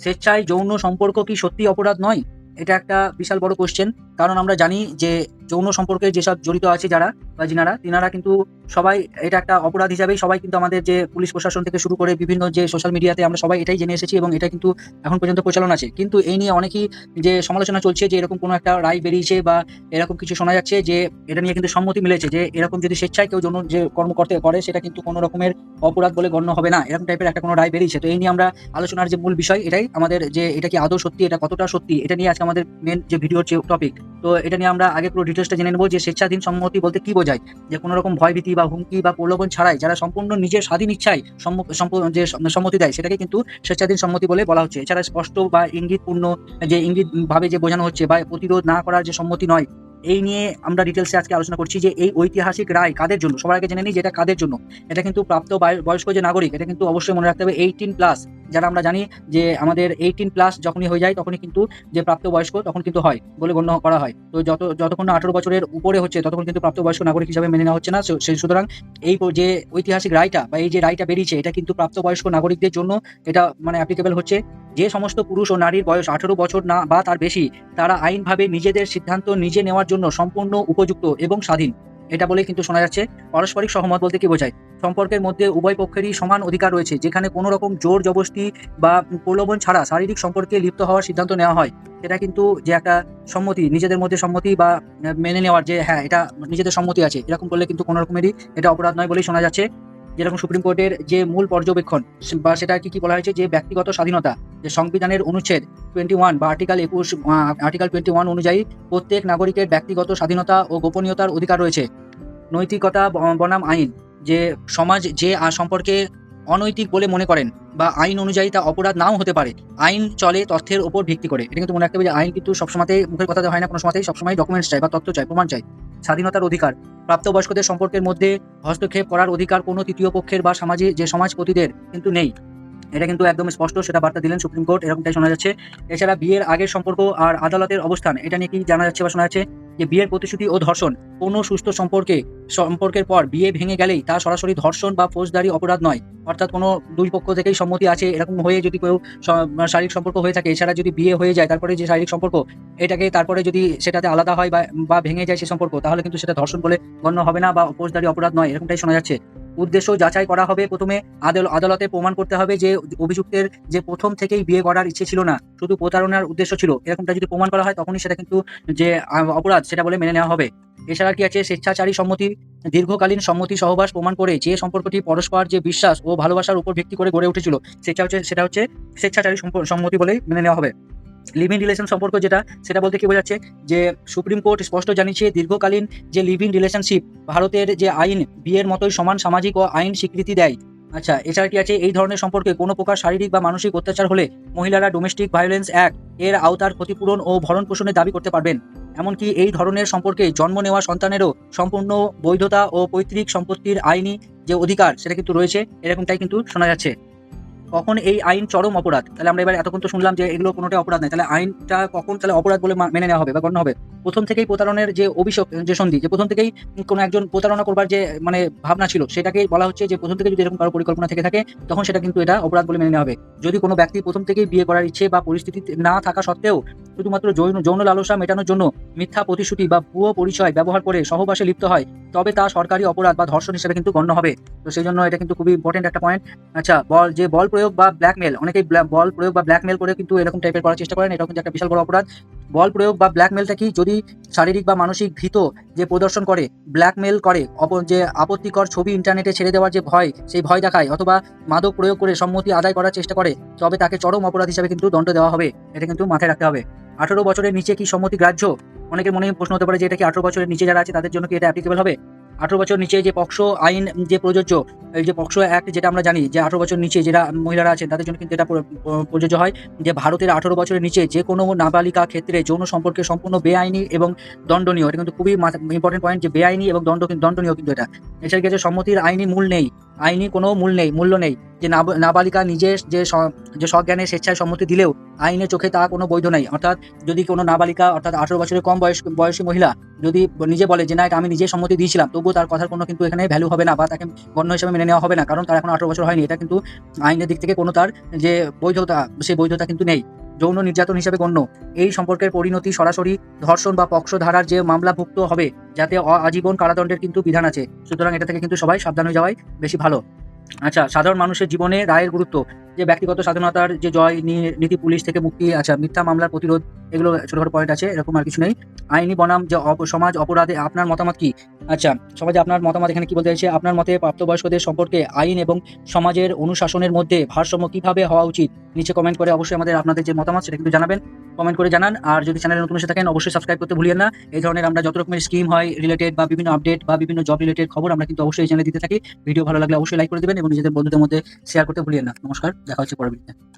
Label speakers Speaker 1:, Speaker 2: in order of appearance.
Speaker 1: স্বেচ্ছায় যৌন সম্পর্ক কি সত্যি অপরাধ নয়? এটা একটা বিশাল বড় কোয়েশ্চেন। কারণ আমরা জানি যে যৌন সম্পর্কে যেসব জড়িত আছে যারা বা যিনারা, তিনারা কিন্তু সবাই এটা একটা অপরাধ হিসাবেই সবাই কিন্তু আমাদের যে পুলিশ প্রশাসন থেকে শুরু করে বিভিন্ন যে সোশ্যাল মিডিয়াতে আমরা সবাই এটাই জেনে এসেছি এবং এটা কিন্তু এখন পর্যন্ত প্রচলন আছে। কিন্তু এই নিয়ে অনেকেই যে সমালোচনা চলছে যে এরকম কোনো একটা রায় বেরিয়েছে বা এরকম কিছু শোনা যাচ্ছে যে এটা নিয়ে কিন্তু সম্মতি মিলেছে যে এরকম যদি স্বেচ্ছায় কেউ যৌন যে কর্ম করতে করে সেটা কিন্তু কোনো রকমের অপরাধ বলে গণ্য হবে না। এরকম টাইপের একটা কোনো রায় বেরিয়েছে। তো এই নিয়ে আমরা আলোচনার যে মূল বিষয় এটাই আমাদের যে এটা কি আদৌ সত্যি, এটা কতটা সত্যি, এটা নিয়ে আজকে আমাদের মেন যে ভিডিওর যে টপিক। তো এটা নিয়ে আমরা আগে পুরো ডিটেলসটা জেনে নেব যে স্বেচ্ছাধীন সম্মতি বলতে কি বোঝায়, যে কোনো রকম ভয়ভীতি বা হুমকি বা প্রলোভন ছাড়াই যারা সম্পূর্ণ নিজের স্বাধীন ইচ্ছায় যে সম্মতি দেয় সেটাকে কিন্তু স্বেচ্ছাধীন সম্মতি বলে বলা হচ্ছে। এছাড়া স্পষ্ট বা ইঙ্গিতপূর্ণ যে ইঙ্গিত ভাবে যে বোঝানো হচ্ছে বা প্রতিরোধ না করার যে সম্মতি নয়, এই নিয়ে আমরা ডিটেলসে আজকে আলোচনা করছি যে এই ঐতিহাসিক রায় কাদের জন্য। সবার আগে জেনে নিই যে এটা কাদের জন্য। এটা কিন্তু প্রাপ্ত বয়স্ক যে নাগরিক, এটা কিন্তু অবশ্যই মনে রাখতে হবে 18+। যারা আমরা জানি যে আমাদের 18+ যখনই হয়ে যায় তখনই কিন্তু যে প্রাপ্তবয়স্ক তখন কিন্তু হয় বলে গণ্য করা হয়। তো যতক্ষণ না 18 বছরের উপরে হচ্ছে ততক্ষণ কিন্তু প্রাপ্তবয়স্ক নাগরিক হিসাবে মেনে নেওয়া হচ্ছে না। সুতরাং এই যে ঐতিহাসিক রায়টা বা এই যে রায়টা বেরিয়েছে এটা কিন্তু প্রাপ্তবয়স্ক নাগরিকদের জন্য এটা মানে অ্যাপ্লিকেবল হচ্ছে। যে সমস্ত পুরুষ ও নারীর বয়স 18 বছর না বা তার বেশি, তারা আইনভাবে নিজেদের সিদ্ধান্ত নিজে নেওয়ার জন্য সম্পূর্ণ উপযুক্ত এবং স্বাধীন। এটা বলেই কিন্তু শোনা যাচ্ছে। পারস্পরিক সহমত বলতে কি বোঝায়? সম্পর্কের মধ্যে উভয় পক্ষেরই সমান অধিকার রয়েছে, যেখানে কোনো রকম জোর জবরদস্তি বা প্রলোভন ছাড়া শারীরিক সম্পর্কে লিপ্ত হওয়ার সিদ্ধান্ত নেওয়া হয়। সেটা কিন্তু যে একটা সম্মতি, নিজেদের মধ্যে সম্মতি বা মেনে নেওয়ার যে হ্যাঁ, এটা নিজেদের সম্মতি আছে, এরকম করলে কিন্তু কোনো রকমেরই এটা অপরাধ নয় বলেই শোনা যাচ্ছে। যেরকম সুপ্রিম কোর্টের যে মূল পর্যবেক্ষণ বা সেটা কি বলা হয়েছে যে ব্যক্তিগত স্বাধীনতা, যে সংবিধানের অনুচ্ছেদ 21 বা আর্টিকেল 21 আর্টিকেল 21 অনুযায়ী প্রত্যেক নাগরিকের ব্যক্তিগত স্বাধীনতা ও গোপনীয়তার অধিকার রয়েছে। নৈতিকতা বনাম আইন, যে সমাজ যে সম্পর্কে অনৈতিক বলে মনে করেন বা আইন অনুযায়ী তা অপরাধ নাও হতে পারে, আইন চলে তথ্যের উপর ভিত্তি করে। এটা কিন্তু মনে রাখতে হবে যে আইন কিন্তু সবসময়তেই মুখের কথাতে হয় না, কোনো সময়তেই সবসময় ডকুমেন্টস চাই বা তথ্য চাই, প্রমাণ চাই। স্বাধীনতার অধিকার, প্রাপ্তবয়স্কদের সম্পর্কের মধ্যে হস্তক্ষেপ করার অধিকার কোনো তৃতীয় পক্ষের বা সমাজপতিদের কিন্তু নেই। এটা কিন্তু একদম স্পষ্ট, সেটা বার্তা দিলেন সুপ্রিম কোর্ট, এরকমটাই শোনা যাচ্ছে। এছাড়া বিয়ের আগের সম্পর্ক আর আদালতের অবস্থান, এটা নিয়ে কি জানা যাচ্ছে বা শোনা যাচ্ছে যে বিয়ের প্রতিশ্রুতি ও ধর্ষণ, কোনো সুস্থ সম্পর্কের পর বিয়ে ভেঙে গেলেই তা সরাসরি ধর্ষণ বা ফৌজদারি অপরাধ নয়। অর্থাৎ কোনো দুই পক্ষ থেকেই সম্মতি আছে এরকম হয়ে যদি কেউ শারীরিক সম্পর্ক হয়ে থাকে, এছাড়া যদি বিয়ে হয়ে যায় তারপরে যে শারীরিক সম্পর্ক, এটাকে তারপরে যদি সেটাতে আলাদা হয় বা ভেঙে যায় সে সম্পর্ক, তাহলে কিন্তু সেটা ধর্ষণ বলে গণ্য হবে না বা ফৌজদারি অপরাধ নয়, এরকমটাই শোনা যাচ্ছে। উদ্দেশ্য যাচাই করা হবে। প্রথমে আদালতে প্রমাণ করতে হবে যে অভিযুক্তের যে প্রথম থেকেই বিয়ে করার ইচ্ছে ছিল না, শুধু প্রতারণার উদ্দেশ্য ছিল, এরকমটা যদি প্রমাণ করা হয় তখনই সেটা কিন্তু যে অপরাধ সেটা বলে মেনে নেওয়া হবে। এছাড়া কি আছে, স্বেচ্ছাচারী সম্মতি, দীর্ঘকালীন সম্মতি সহবাস প্রমাণ করে যে সম্পর্কটি পরস্পর যে বিশ্বাস ও ভালোবাসার উপর ভিত্তি করে গড়ে উঠেছিল, সেটা হচ্ছে স্বেচ্ছাচারী সম্মতি বলেই মেনে নেওয়া হবে। লিভ ইন রিলেশন সম্পর্ক যেটা, সেটা বলতে কি বোঝাচ্ছে যে সুপ্রিম কোর্ট স্পষ্ট জানিয়েছে দীর্ঘকালীন যে লিভ ইন রিলেশনশিপ ভারতের যে আইন বিয়ের মতোই সমান সামাজিক ও আইন স্বীকৃতি দেয়। আচ্ছা, এছাড়া কি আছে, এই ধরনের সম্পর্কে কোনো প্রকার শারীরিক বা মানসিক অত্যাচার হলে মহিলারা ডোমেস্টিক ভায়োলেন্স অ্যাক্ট এর আওতার ক্ষতিপূরণ ও ভরণ পোষণের দাবি করতে পারবেন। এমনকি এই ধরনের সম্পর্কে জন্ম নেওয়া সন্তানেরও সম্পূর্ণ বৈধতা ও পৈতৃক সম্পত্তির আইনি যে অধিকার সেটা কিন্তু রয়েছে, এরকমটাই কিন্তু শোনা যাচ্ছে। কখন এই আইন চরম অপরাধ? তাহলে আমরা এবার এতক্ষণ তো শুনলাম যে এগুলো কোনোটাই অপরাধ নাই, তাহলে আইনটা কখন তাহলে অপরাধ বলে মেনে নেওয়া হবে বা গণ্য হবে? প্রথম থেকেই প্রতারণের যে অভিযোগ, যে সন্ধি, যে প্রথম থেকেই কোনো একজন প্রতারণা করবার যে মানে ভাবনা ছিল, সেটাকেই বলা হচ্ছে যে প্রথম থেকে যদি এরকম কারো পরিকল্পনা থেকে থাকে তখন সেটা কিন্তু এটা অপরাধ বলে মেনে নেওয়া হবে। যদি কোনো ব্যক্তি প্রথম থেকেই বিয়ে করার ইচ্ছে বা পরিস্থিতি না থাকা সত্ত্বেও শুধুমাত্র যৌন লালসা মেটানোর জন্য মিথ্যা প্রতিশ্রুতি বা ভুয়ো পরিচয় ব্যবহার করে সহবাসে লিপ্ত হয়, তবে তা সরকারি অপরাধ বা ধর্ষণ হিসেবে কিন্তু গণ্য হবে। তো সেই জন্য এটা কিন্তু খুবই ইম্পর্টেন্ট একটা পয়েন্ট। আচ্ছা, বল প্রয়োগ বা ব্ল্যাকমেল, অনেকেই বল প্রয়োগ বা ব্ল্যাকমেল করে কিন্তু এরকম টাইপের করার চেষ্টা করেন, এটাও কিন্তু একটা বিশাল বড় অপরাধ। বল প্রয়োগ বা ব্ল্যাকমেলটা কি? যদি শারীরিক বা মানসিক ভীত যে প্রদর্শন করে, ব্ল্যাকমেল করে, যে আপত্তিকর ছবি ইন্টারনেটে ছেড়ে দেওয়ার যে ভয়, সেই ভয় দেখায়, অথবা মাদক প্রয়োগ করে সম্মতি আদায় করার চেষ্টা করে, তবে তাকে চরম অপরাধ হিসেবে কিন্তু দণ্ড দেওয়া হবে। এটা কিন্তু মাথায় রাখতে হবে। 18 বছরের নিচে কি সম্মতি গ্রাহ্য? অনেকের মনে প্রশ্ন হতে পারে যে এটা কি 18 বছরের নিচে যারা আছে তাদের জন্য কি এটা অ্যাপ্লিকেবল হবে? 18 বছর নিচে যে পক্সো আইন যে প্রযোজ্য, এই যে পক্সো অ্যাক্ট যেটা আমরা জানি যে 18 বছর নিচে যারা মহিলারা আছেন তাদের জন্য কিন্তু এটা প্রযোজ্য হয়। যে ভারতের 18 বছরের নিচে যে কোনো নাবালিকা ক্ষেত্রে যৌন সম্পর্কে সম্পূর্ণ বেআইনি এবং দণ্ডনীয়। এটা কিন্তু খুবই ইম্পর্টেন্ট পয়েন্ট যে বেআইনি এবং দণ্ডনীয় কিন্তু এটা। এছাড়া গেছে সম্মতির আইনি মূল নেই। আইনি কোনো মূল্য নেই। যে নাবালিকা নিজে যে সজ্ঞানে স্বেচ্ছায় সম্মতি দিলেও আইনের চোখে তা কোনো বৈধ নেই। অর্থাৎ যদি কোনো নাবালিকা অর্থাৎ 18 বছরের কম বয়সী মহিলা যদি নিজে বলে যে না এটা আমি নিজে সম্মতি দিয়েছিলাম, তবুও তার কথার কোনো কিন্তু এখানে ভ্যালু হবে না বা তাকে গণ্য হিসেবে মেনে নেওয়া হবে না, কারণ তার এখন 18 বছর হয়নি। এটা কিন্তু আইনের দিক থেকে কোনো তার যে বৈধতা, সেই বৈধতা কিন্তু নেই, যৌন নির্যাতন হিসেবে গণ্য। এই সম্পর্কের পরিণতি সরাসরি ধর্ষণ বা পক্সো ধারার যে মামলাভুক্ত হবে, যাতে আজীবন কারাদণ্ডের কিন্তু বিধান আছে। সুতরাং এটা থেকে কিন্তু সবাই সাবধান হয়ে যাওয়াই বেশি ভালো। আচ্ছা, সাধারণ মানুষের জীবনে রায়ের গুরুত্ব, যে ব্যক্তিগত স্বাধীনতার যে জয়, নীতি, পুলিশ থেকে মুক্তি, আচ্ছা মিথ্যা মামলার প্রতিরোধ, এগুলো ছোটখাটো পয়েন্ট আছে, এরকম আর কিছু নেই। আইনি বনাম যে সমাজ অপরাধে আপনার মতামত কি? আচ্ছা, সমাজে আপনার মতামত এখানে কি বলতে চাইছে? আপনার মতে প্রাপ্তবয়স্কদের সম্পর্কে আইন এবং সমাজের অনুশাসনের মধ্যে ভারসাম্য কিভাবে হওয়া উচিত? নিচে কমেন্ট করে অবশ্যই আপনাদের যে মতামত সেটা কিন্তু জানাবেন, কমেন্ট করে জানান। আর যদি চ্যানেলে নতুন এসে থাকেন অবশ্যই সাবস্ক্রাইব করতে ভুলিয়েন না। এই ধরনের আমরা যত রকমের স্কিম হয় রিলেটেড বা বিভিন্ন আপডেট বা বিভিন্ন জব রিলেটেড খবর আমরা কিন্তু অবশ্যই এই চ্যানেলে দিতে থাকি। ভিডিও ভালো লাগলে অবশ্যই লাইক করে দেবেন এবং নিজেদের বন্ধুদের মধ্যে শেয়ার করতে ভুলিয়েন না। নমস্কার, দেখা হচ্ছে পরের ভিডিওতে।